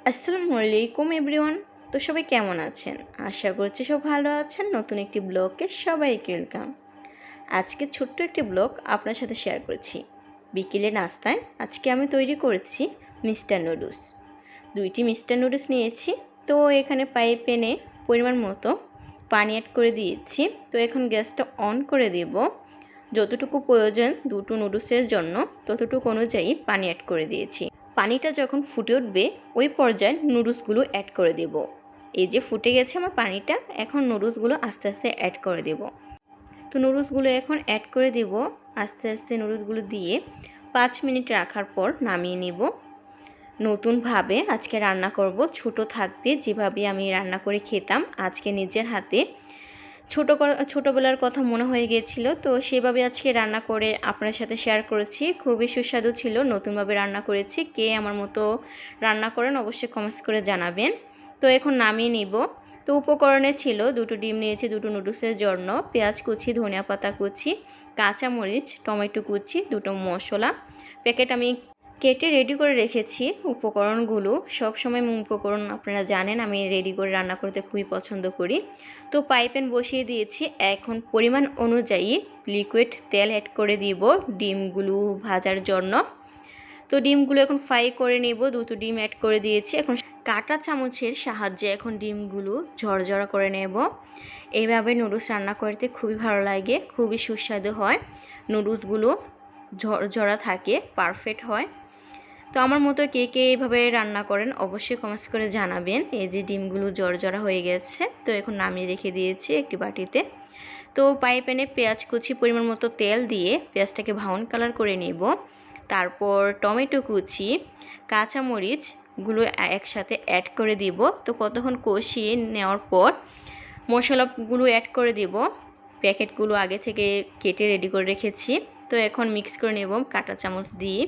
আসসালামু আলাইকুম এভরিওয়ান। তো সবাই কেমন আছেন? আশা করছি সব ভালো আছেন। নতুন একটি ব্লগে সবাইকে ওয়েলকাম। আজকে ছোট্ট একটি ব্লগ আপনার সাথে শেয়ার করছি। বিকেলে নাস্তায় আজকে আমি তৈরি করেছি মিস্টার নুডলস। 2টি মিস্টার নুডলস নিয়েছি। তো এখানে প্যানে পরিমাণ মতো পানি অ্যাড করে দিয়েছি। তো এখন গ্যাসটা অন করে দেব। যতটুকু প্রয়োজন দুটো নুডলসের জন্য ততটুকু অনুযায়ী পানি অ্যাড করে দিয়েছি। পানিটা যখন ফুটে উঠবে ওই পর্যায়ে নুডলসগুলো অ্যাড করে দেব। এই যে ফুটে গেছে আমার পানিটা, এখন নুডলসগুলো আস্তে আস্তে অ্যাড করে দেব। তো নুডলসগুলো এখন অ্যাড করে দেব। আস্তে আস্তে নুডলসগুলো দিয়ে 5 মিনিট রাখার পর নামিয়ে নেব। নতুনভাবে আজকে রান্না করব। ছোট থাকতে যেভাবে আমি রান্না করে খেতাম আজকে নিজের হাতে ছোটোবেলার কথা মনে হয়ে গিয়েছিল। তো সেভাবে আজকে রান্না করে আপনার সাথে শেয়ার করেছি। খুবই সুস্বাদু ছিল। নতুনভাবে রান্না করেছি। কে আমার মতো রান্না করেন অবশ্যই কমেন্টস করে জানাবেন। তো এখন নামিয়ে নিব। তো উপকরণে ছিল 2টো ডিম নিয়েছি 2টো নুডলসের জন্য, পেঁয়াজ কুচি, ধনিয়া পাতা কুচি, কাঁচামরিচ, টমেটো কুচি, 2টো মশলা প্যাকেট আমি কেটে রেডি করে রেখেছি। উপকরণগুলো সবসময় উপকরণ আপনারা জানেন আমি রেডি করে রান্না করতে খুবই পছন্দ করি। তো প্যান বসিয়ে দিয়েছি। এখন পরিমাণ অনুযায়ী লিকুইড তেল অ্যাড করে দিব ডিমগুলো ভাজার জন্য। তো ডিমগুলো এখন ফ্রাই করে নেব। 2টো ডিম অ্যাড করে দিয়েছি। এখন কাঁটা চামচের সাহায্যে এখন ডিমগুলো ঝরঝরা করে নেব। এইভাবে নুডলস রান্না করতে খুবই ভালো লাগে, খুবই সুস্বাদু হয়। নুডলসগুলো ঝরঝরা থাকে, পারফেক্ট হয়। তো আমার মতো কে কে এইভাবে রান্না করেন অবশ্যই কমেন্টস করে জানাবেন। এই যে ডিমগুলো জড়জড়া হয়ে গেছে। তো এখন নামিয়ে রেখে দিয়েছি একটি বাটিতে। তো প্যানে পেঁয়াজ কুচি পরিমাণ মতো তেল দিয়ে পেঁয়াজটাকে ব্রাউন কালার করে নেব। তারপর টমেটো কুচি, কাঁচামরিচগুলো একসাথে অ্যাড করে দিব। তো কতক্ষণ কষিয়ে নেওয়ার পর মশলাগুলো অ্যাড করে দিব। প্যাকেটগুলো আগে থেকে কেটে রেডি করে রেখেছি। তো এখন মিক্স করে নেব কাঁটা চামচ দিয়ে।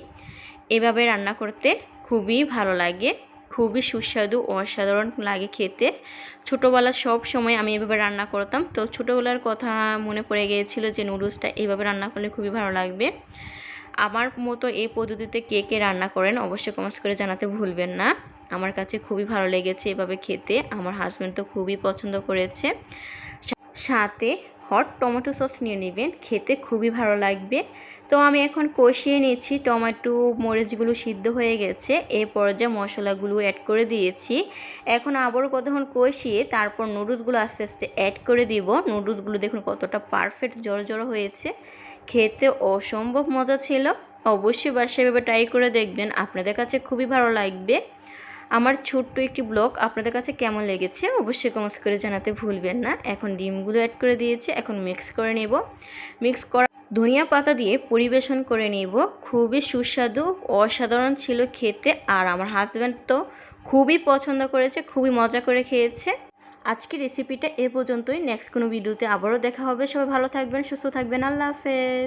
এভাবে রান্না করতে খুবই ভালো লাগে, খুবই সুস্বাদু অসাধারণ লাগে খেতে। ছোটোবেলা সব সময় আমি এভাবে রান্না করতাম। তো ছোটোবেলার কথা মনে পড়ে গিয়েছিল যে নুডলসটা এইভাবে রান্না করলে খুবই ভালো লাগবে। আমার মতো এই পদ্ধতিতে কে কে রান্না করেন অবশ্যই কমেন্টস করে জানাতে ভুলবেন না। আমার কাছে খুবই ভালো লেগেছে এভাবে খেতে। আমার হাজব্যান্ড তো খুবই পছন্দ করেছে। সাথে হট টমেটো সস নিয়ে নেবেন, খেতে খুবই ভালো লাগবে। তো আমি এখন কষিয়ে নিয়েছি। টমেটো মরিচগুলো সিদ্ধ হয়ে গেছে। এই পর্যায়ে মশলাগুলো অ্যাড করে দিয়েছি। এখন আবারও কতক্ষণ কষিয়ে তারপর নুডলসগুলো আস্তে আস্তে অ্যাড করে দিব। নুডলসগুলো দেখুন কতটা পারফেক্ট জড়ো হয়েছে, খেতে অসম্ভব মজা ছিল। অবশ্যই বাসায় এভাবে ট্রাই করে দেখবেন, আপনাদের কাছে খুবই ভালো লাগবে। আমার ছোট্ট একটি ব্লগ আপনাদের কাছে কেমন লেগেছে অবশ্যই কমেন্টস করে জানাতে ভুলবেন না। এখন ডিমগুলো অ্যাড করে দিয়েছি। এখন মিক্স করে নেব। মিক্স করা ধনিয়া পাতা দিয়ে পরিবেশন করে নেব। খুবই সুস্বাদু অসাধারণ ছিল খেতে। আর আমার হাজব্যান্ড তো খুবই পছন্দ করেছে, খুবই মজা করে খেয়েছে। আজকের রেসিপিটা এ পর্যন্তই। নেক্সট কোনো ভিডিওতে আবারও দেখা হবে। সবাই ভালো থাকবেন, সুস্থ থাকবেন। আল্লাহ হাফেজ।